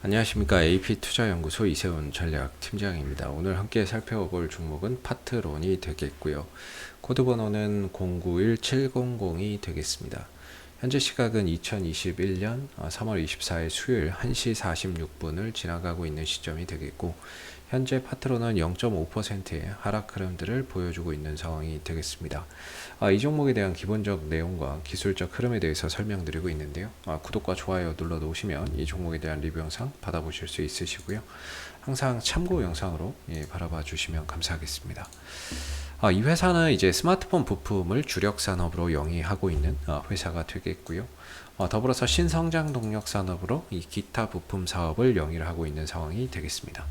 안녕하십니까. AP투자연구소 이세훈 전략팀장입니다. 오늘 함께 살펴볼 종목은 파트론이 되겠고요. 코드 번호는 091700이 되겠습니다. 현재 시각은 2021년 3월 24일 수요일 1시 46분을 지나가고 있는 시점이 되겠고, 현재 파트론은 0.5%의 하락 흐름들을 보여주고 있는 상황이 되겠습니다. 이 종목에 대한 기본적 내용과 기술적 흐름에 대해서 설명드리고 있는데요. 구독과 좋아요 눌러 놓으시면 이 종목에 대한 리뷰 영상 받아보실 수 있으시고요. 항상 참고 영상으로 바라봐 주시면 감사하겠습니다. 이 회사는 이제 스마트폰 부품을 주력 산업으로 영위하고 있는 회사가 되겠고요. 더불어서 신성장 동력 산업으로 이 기타 부품 사업을 영위를 하고 있는 상황이 되겠습니다.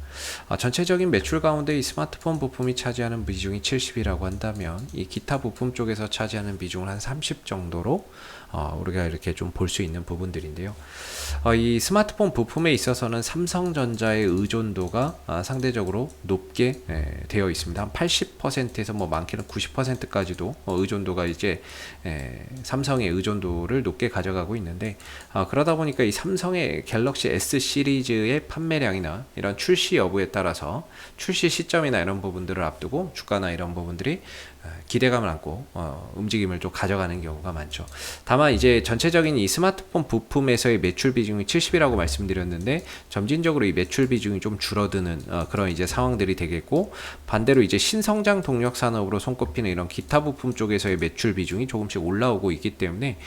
전체적인 매출 가운데 이 스마트폰 부품이 차지하는 비중이 70이라고 한다면 이 기타 부품 쪽에서 차지하는 비중은 한 30 정도로 우리가 이렇게 좀 볼 수 있는 부분들인데요. 이 스마트폰 부품에 있어서는 삼성전자의 의존도가 상대적으로 높게 되어 있습니다. 한 80%에서 뭐 많게는 90%까지도 의존도가 이제 삼성의 의존도를 높게 가져가고 있는데, 그러다 보니까 이 삼성의 갤럭시 S 시리즈의 판매량이나 이런 출시 여부에 따라서 출시 시점이나 이런 부분들을 앞두고 주가나 이런 부분들이 기대감을 안고 움직임을 좀 가져가는 경우가 많죠. 다만 이제 전체적인 이 스마트폰 부품에서의 매출 비중이 70이라고 말씀드렸는데, 점진적으로 이 매출 비중이 좀 줄어드는 그런 이제 상황들이 되겠고, 반대로 이제 신성장 동력 산업으로 손꼽히는 이런 기타 부품 쪽에서의 매출 비중이 조금씩 올라오고 있기 때문에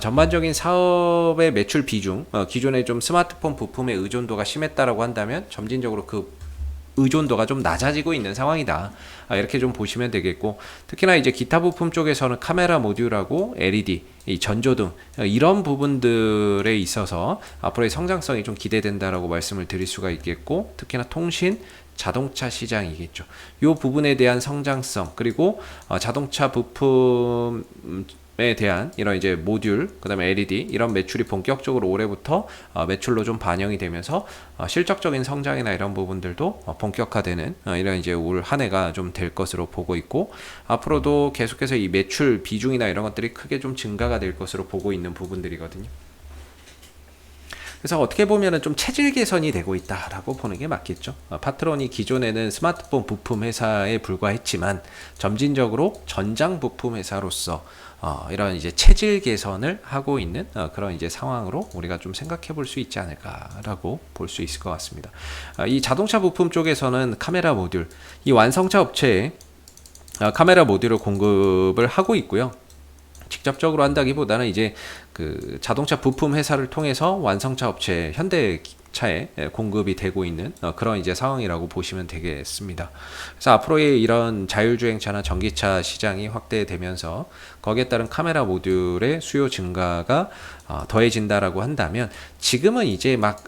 전반적인 사업의 매출 비중, 기존에 좀 스마트폰 부품의 의존도가 심했다라고 한다면 점진적으로 그 의존도가 좀 낮아지고 있는 상황이다. 이렇게 좀 보시면 되겠고, 특히나 이제 기타 부품 쪽에서는 카메라 모듈하고 LED, 이 전조등 이런 부분들에 있어서 앞으로의 성장성이 좀 기대된다라고 말씀을 드릴 수가 있겠고, 특히나 통신, 자동차 시장이겠죠. 이 부분에 대한 성장성, 그리고 자동차 부품 에 대한 이런 이제 모듈, 그다음에 LED 이런 매출이 본격적으로 올해부터 매출로 좀 반영이 되면서 실적적인 성장이나 이런 부분들도 본격화되는 이런 이제 올 한 해가 좀 될 것으로 보고 있고, 앞으로도 계속해서 이 매출 비중이나 이런 것들이 크게 좀 증가가 될 것으로 보고 있는 부분들이거든요. 그래서 어떻게 보면은 좀 체질 개선이 되고 있다라고 보는 게 맞겠죠. 파트론이 기존에는 스마트폰 부품 회사에 불과했지만 점진적으로 전장 부품 회사로서 이런 이제 체질 개선을 하고 있는 그런 이제 상황으로 우리가 좀 생각해 볼 수 있지 않을까라고 볼 수 있을 것 같습니다. 이 자동차 부품 쪽에서는 카메라 모듈, 이 완성차 업체에 카메라 모듈을 공급을 하고 있고요. 직접적으로 한다기보다는 이제 그 자동차 부품 회사를 통해서 완성차 업체 현대차에 공급이 되고 있는 그런 이제 상황이라고 보시면 되겠습니다. 그래서 앞으로의 이런 자율주행차나 전기차 시장이 확대되면서 거기에 따른 카메라 모듈의 수요 증가가 더해진다라고 한다면, 지금은 이제 막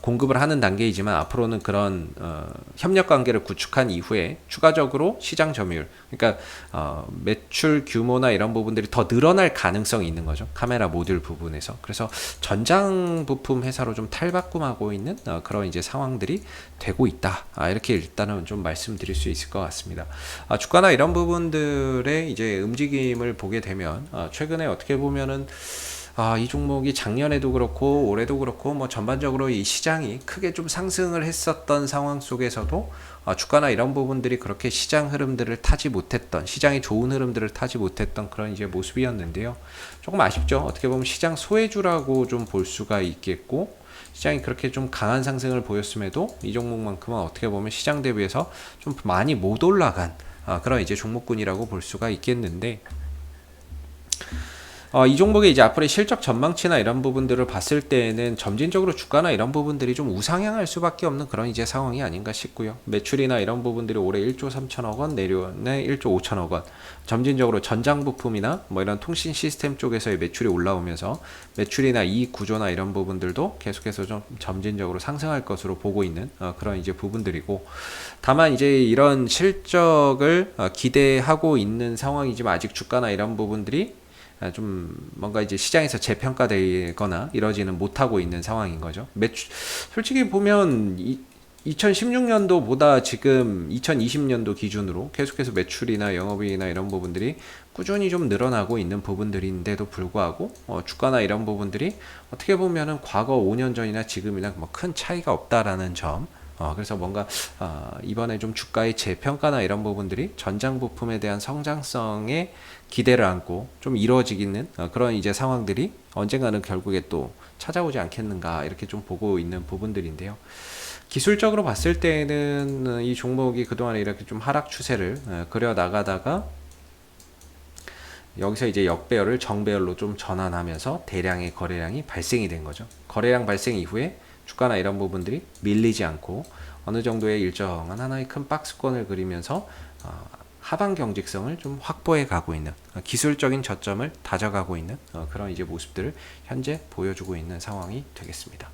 공급을 하는 단계이지만 앞으로는 그런 협력 관계를 구축한 이후에 추가적으로 시장 점유율, 그러니까 매출 규모나 이런 부분들이 더 늘어날 가능성이 있는 거죠. 카메라 모듈 부분에서. 그래서 전장 부품 회사로 좀 탈바꿈하고 있는 그런 이제 상황들이 되고 있다. 이렇게 일단은 좀 말씀드릴 수 있을 것 같습니다. 주가나 이런 부분들의 이제 움직임을 보게 되면 최근에 어떻게 보면은 이 종목이 작년에도 그렇고 올해도 그렇고 뭐 전반적으로 이 시장이 크게 좀 상승을 했었던 상황 속에서도 주가나 이런 부분들이 그렇게 시장 흐름들을 타지 못했던, 시장의 좋은 흐름들을 타지 못했던 그런 이제 모습이었는데요. 조금 아쉽죠. 어떻게 보면 시장 소외주라고 좀 볼 수가 있겠고, 시장이 그렇게 좀 강한 상승을 보였음에도 이 종목만큼은 어떻게 보면 시장 대비해서 좀 많이 못 올라간 그런 이제 종목군이라고 볼 수가 있겠는데, 이 종목의 이제 앞으로의 실적 전망치나 이런 부분들을 봤을 때는 점진적으로 주가나 이런 부분들이 좀 우상향할 수밖에 없는 그런 이제 상황이 아닌가 싶고요. 매출이나 이런 부분들이 올해 1조 3천억 원, 내년에 1조 5천억 원, 점진적으로 전장 부품이나 뭐 이런 통신 시스템 쪽에서의 매출이 올라오면서 매출이나 이익 구조나 이런 부분들도 계속해서 좀 점진적으로 상승할 것으로 보고 있는 그런 이제 부분들이고, 다만 이제 이런 실적을 기대하고 있는 상황이지만 아직 주가나 이런 부분들이 좀 뭔가 이제 시장에서 재평가되거나 이러지는 못하고 있는 상황인 거죠. 솔직히 보면 2016년도보다 지금 2020년도 기준으로 계속해서 매출이나 영업이익이나 이런 부분들이 꾸준히 좀 늘어나고 있는 부분들인데도 불구하고 주가나 이런 부분들이 어떻게 보면은 과거 5년 전이나 지금이나 뭐 큰 차이가 없다라는 점. 그래서 뭔가 이번에 좀 주가의 재평가나 이런 부분들이 전장 부품에 대한 성장성에 기대를 안고 좀 이루어지기는 그런 이제 상황들이 언젠가는 결국에 또 찾아오지 않겠는가 이렇게 좀 보고 있는 부분들인데요. 기술적으로 봤을 때는 이 종목이 그동안 이렇게 좀 하락 추세를 그려 나가다가 여기서 이제 역배열을 정배열로 좀 전환하면서 대량의 거래량이 발생이 된 거죠. 거래량 발생 이후에 주가나 이런 부분들이 밀리지 않고 어느 정도의 일정한 하나의 큰 박스권을 그리면서 하방 경직성을 좀 확보해 가고 있는 기술적인 저점을 다져가고 있는 그런 이제 모습들을 현재 보여주고 있는 상황이 되겠습니다.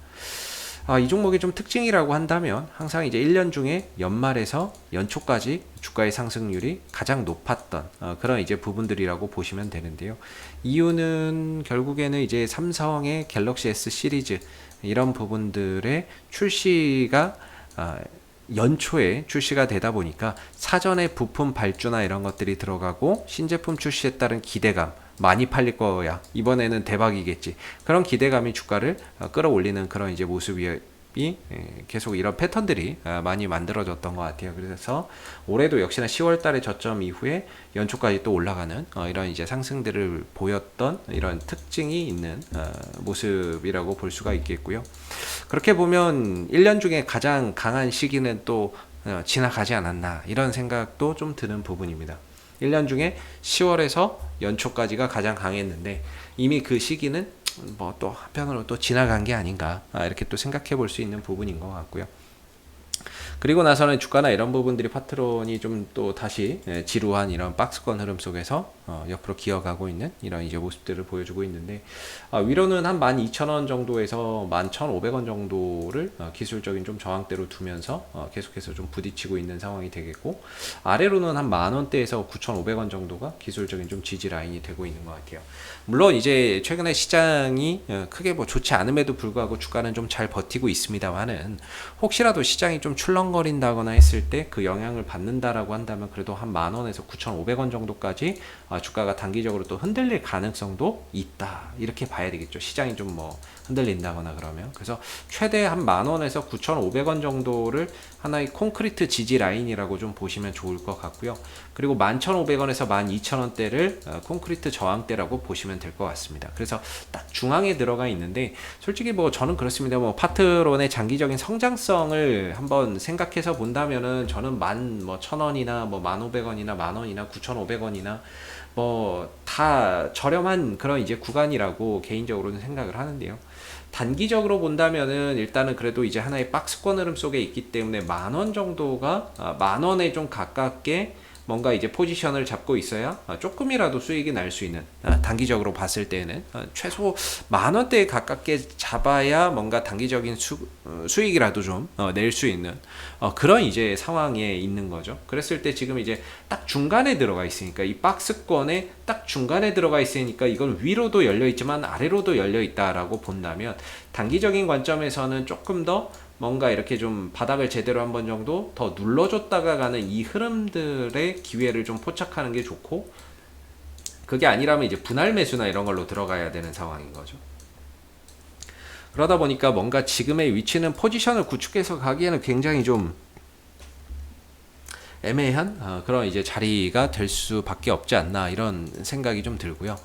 이 종목의 좀 특징이라고 한다면 항상 이제 1년 중에 연말에서 연초까지 주가의 상승률이 가장 높았던 그런 이제 부분들이라고 보시면 되는데요. 이유는 결국에는 이제 삼성의 갤럭시 S 시리즈 이런 부분들의 출시가 연초에 출시가 되다 보니까 사전에 부품 발주나 이런 것들이 들어가고 신제품 출시에 따른 기대감 많이 팔릴 거야. 이번에는 대박이겠지. 그런 기대감이 주가를 끌어올리는 그런 이제 모습이 계속 이런 패턴들이 많이 만들어졌던 것 같아요. 그래서 올해도 역시나 10월 달에 저점 이후에 연초까지 또 올라가는 이런 이제 상승들을 보였던 이런 특징이 있는 모습이라고 볼 수가 있겠고요. 그렇게 보면 1년 중에 가장 강한 시기는 또 지나가지 않았나 이런 생각도 좀 드는 부분입니다. 1년 중에 10월에서 연초까지가 가장 강했는데 이미 그 시기는 뭐 또 한편으로 또 지나간 게 아닌가 이렇게 또 생각해 볼 수 있는 부분인 것 같고요. 그리고 나서는 주가나 이런 부분들이 파트론이 좀 또 다시 지루한 이런 박스권 흐름 속에서 옆으로 기어가고 있는 이런 이제 모습들을 보여주고 있는데 위로는 한 12,000원 정도에서 11,500원 정도를 기술적인 좀 저항대로 두면서 계속해서 좀 부딪히고 있는 상황이 되겠고 아래로는 한 만원대에서 9,500원 정도가 기술적인 좀 지지 라인이 되고 있는 것 같아요. 물론 이제 최근에 시장이 크게 뭐 좋지 않음에도 불구하고 주가는 좀 잘 버티고 있습니다만은 혹시라도 시장이 좀 출렁거린다거나 했을 때 그 영향을 받는다라고 한다면 그래도 한 만원에서 9,500원 정도까지 주가가 단기적으로 또 흔들릴 가능성도 있다 이렇게 봐야 되겠죠. 시장이 좀 뭐 흔들린다거나 그러면 그래서 최대 한 만원에서 9,500원 정도를 하나의 콘크리트 지지 라인이라고 좀 보시면 좋을 것 같고요. 그리고 11,500원에서 12,000원대를 콘크리트 저항대라고 보시면 될 것 같습니다. 그래서 딱 중앙에 들어가 있는데 솔직히 뭐 저는 그렇습니다. 뭐 파트론의 장기적인 성장성을 한번 생각해서 본다면은 저는 11,000원이나 뭐 1,500원이나 만원이나 9,500원이나 뭐 다 저렴한 그런 이제 구간이라고 개인적으로는 생각을 하는데요. 단기적으로 본다면은 일단은 그래도 이제 하나의 박스권 흐름 속에 있기 때문에 만원 정도가 만원에 좀 가깝게 뭔가 이제 포지션을 잡고 있어야 조금이라도 수익이 날 수 있는 단기적으로 봤을 때는 최소 만원대에 가깝게 잡아야 뭔가 단기적인 수익이라도 좀 낼 수 있는 그런 이제 상황에 있는 거죠. 그랬을 때 지금 이제 딱 중간에 들어가 있으니까 이 박스권에 딱 중간에 들어가 있으니까 이건 위로도 열려 있지만 아래로도 열려 있다라고 본다면 단기적인 관점에서는 조금 더 뭔가 이렇게 좀 바닥을 제대로 한번 정도 더 눌러줬다가 가는 이 흐름들의 기회를 좀 포착하는 게 좋고 그게 아니라면 이제 분할 매수나 이런 걸로 들어가야 되는 상황인 거죠. 그러다 보니까 뭔가 지금의 위치는 포지션을 구축해서 가기에는 굉장히 좀 애매한 그런 이제 자리가 될 수밖에 없지 않나 이런 생각이 좀 들고요.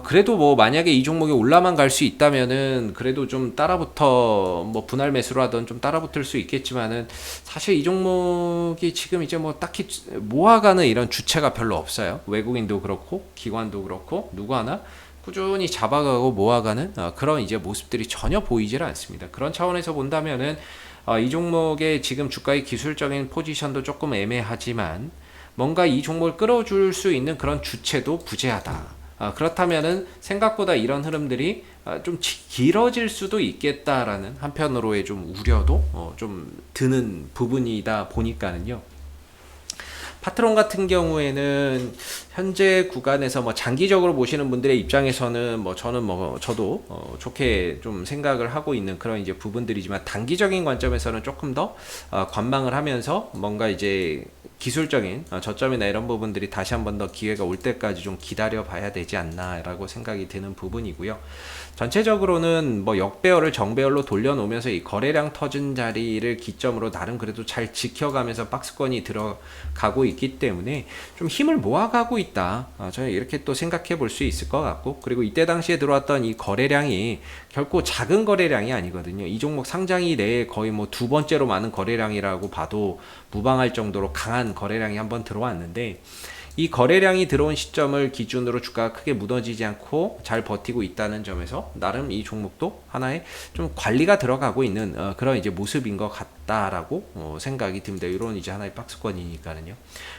그래도 뭐 만약에 이 종목이 올라만 갈 수 있다면은 그래도 좀 따라붙어 뭐 분할 매수로 하던 좀 따라붙을 수 있겠지만은 사실 이 종목이 지금 이제 뭐 딱히 모아가는 이런 주체가 별로 없어요. 외국인도 그렇고 기관도 그렇고 누구 하나 꾸준히 잡아가고 모아가는 그런 이제 모습들이 전혀 보이질 않습니다. 그런 차원에서 본다면은 이 종목의 지금 주가의 기술적인 포지션도 조금 애매하지만 뭔가 이 종목을 끌어줄 수 있는 그런 주체도 부재하다. 그렇다면은 생각보다 이런 흐름들이 좀 길어질 수도 있겠다라는 한편으로의 좀 우려도 좀 드는 부분이다 보니까는요. 파트론 같은 경우에는 현재 구간에서 뭐 장기적으로 보시는 분들의 입장에서는 뭐 저는 뭐 저도 좋게 좀 생각을 하고 있는 그런 이제 부분들이지만, 단기적인 관점에서는 조금 더 관망을 하면서 뭔가 이제 기술적인 저점이나 이런 부분들이 다시 한번 더 기회가 올 때까지 좀 기다려 봐야 되지 않나라고 생각이 드는 부분이고요. 전체적으로는 뭐 역배열을 정배열로 돌려놓으면서 이 거래량 터진 자리를 기점으로 나름 그래도 잘 지켜가면서 박스권이 들어가고 있기 때문에 좀 힘을 모아가고 있다, 저는 이렇게 또 생각해 볼 수 있을 것 같고, 그리고 이때 당시에 들어왔던 이 거래량이 결코 작은 거래량이 아니거든요. 이 종목 상장 이내에 거의 뭐 두 번째로 많은 거래량이라고 봐도 무방할 정도로 강한 거래량이 한번 들어왔는데, 이 거래량이 들어온 시점을 기준으로 주가가 크게 무너지지 않고 잘 버티고 있다는 점에서 나름 이 종목도 하나의 좀 관리가 들어가고 있는 그런 이제 모습인 것 같다라고 생각이 듭니다. 이런 이제 하나의 박스권이니까는요.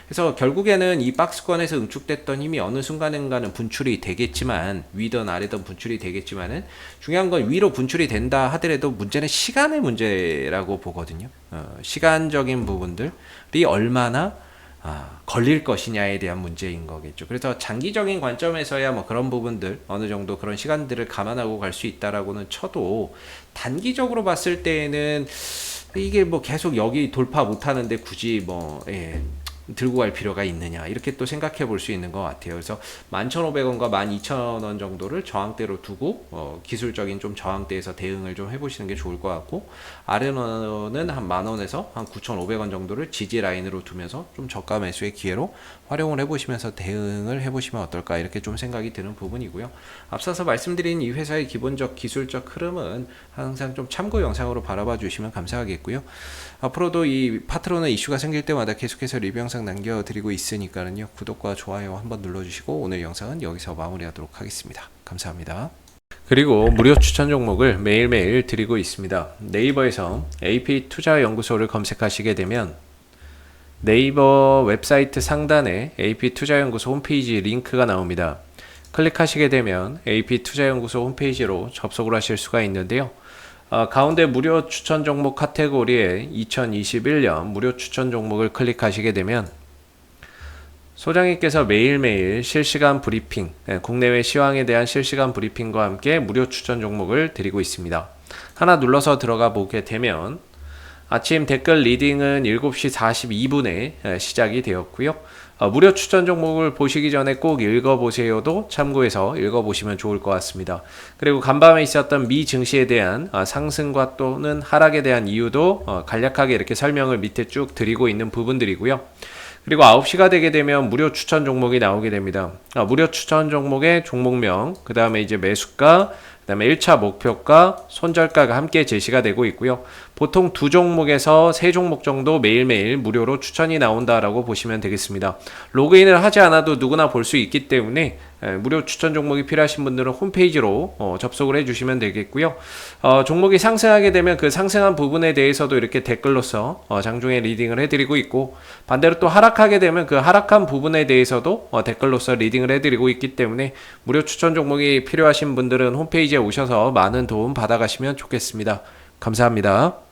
그래서 결국에는 이 박스권에서 응축됐던 힘이 어느 순간인가는 분출이 되겠지만, 위든 아래든 분출이 되겠지만은, 중요한 건 위로 분출이 된다 하더라도 문제는 시간의 문제라고 보거든요. 시간적인 부분들이 얼마나 걸릴 것이냐에 대한 문제인 거겠죠. 그래서 장기적인 관점에서야 뭐 그런 부분들, 어느 정도 그런 시간들을 감안하고 갈 수 있다라고는 쳐도, 단기적으로 봤을 때에는 이게 뭐 계속 여기 돌파 못 하는데 굳이 뭐 들고 갈 필요가 있느냐, 이렇게 또 생각해 볼 수 있는 것 같아요. 그래서 11,500원과 12,000원 정도를 저항대로 두고 기술적인 좀 저항대에서 대응을 좀 해보시는 게 좋을 것 같고, 아래로는 한 만원에서 한 9,500원 정도를 지지 라인으로 두면서 좀 저가 매수의 기회로 활용을 해보시면서 대응을 해보시면 어떨까, 이렇게 좀 생각이 드는 부분이고요. 앞서서 말씀드린 이 회사의 기본적 기술적 흐름은 항상 좀 참고 영상으로 바라봐 주시면 감사하겠고요. 앞으로도 이 파트론의 이슈가 생길 때마다 계속해서 리뷰 영상 남겨드리고 있으니까는요, 구독과 좋아요 한번 눌러주시고, 오늘 영상은 여기서 마무리하도록 하겠습니다. 감사합니다. 그리고 무료 추천 종목을 매일매일 드리고 있습니다. 네이버에서 AP투자연구소를 검색하시게 되면 네이버 웹사이트 상단에 AP투자연구소 홈페이지 링크가 나옵니다. 클릭하시게 되면 AP투자연구소 홈페이지로 접속을 하실 수가 있는데요. 가운데 무료 추천 종목 카테고리에 2021년 무료 추천 종목을 클릭하시게 되면 소장님께서 매일매일 실시간 브리핑, 국내외 시황에 대한 실시간 브리핑과 함께 무료 추천 종목을 드리고 있습니다. 하나 눌러서 들어가 보게 되면 아침 댓글 리딩은 7시 42분에 시작이 되었고요. 무료 추천 종목을 보시기 전에 꼭 읽어보세요도 참고해서 읽어보시면 좋을 것 같습니다. 그리고 간밤에 있었던 미 증시에 대한 상승과 또는 하락에 대한 이유도 간략하게 이렇게 설명을 밑에 쭉 드리고 있는 부분들이고요. 그리고 9시가 되게 되면 무료 추천 종목이 나오게 됩니다. 무료 추천 종목의 종목명, 그 다음에 이제 매수가, 그 다음에 1차 목표가, 손절가가 함께 제시가 되고 있고요. 보통 2종목에서 3종목 정도 매일매일 무료로 추천이 나온다라고 보시면 되겠습니다. 로그인을 하지 않아도 누구나 볼 수 있기 때문에 무료 추천 종목이 필요하신 분들은 홈페이지로 접속을 해주시면 되겠고요. 종목이 상승하게 되면 그 상승한 부분에 대해서도 이렇게 댓글로서 장중에 리딩을 해드리고 있고, 반대로 또 하락하게 되면 그 하락한 부분에 대해서도 댓글로서 리딩을 해드리고 있기 때문에 무료 추천 종목이 필요하신 분들은 홈페이지에 오셔서 많은 도움 받아가시면 좋겠습니다. 감사합니다.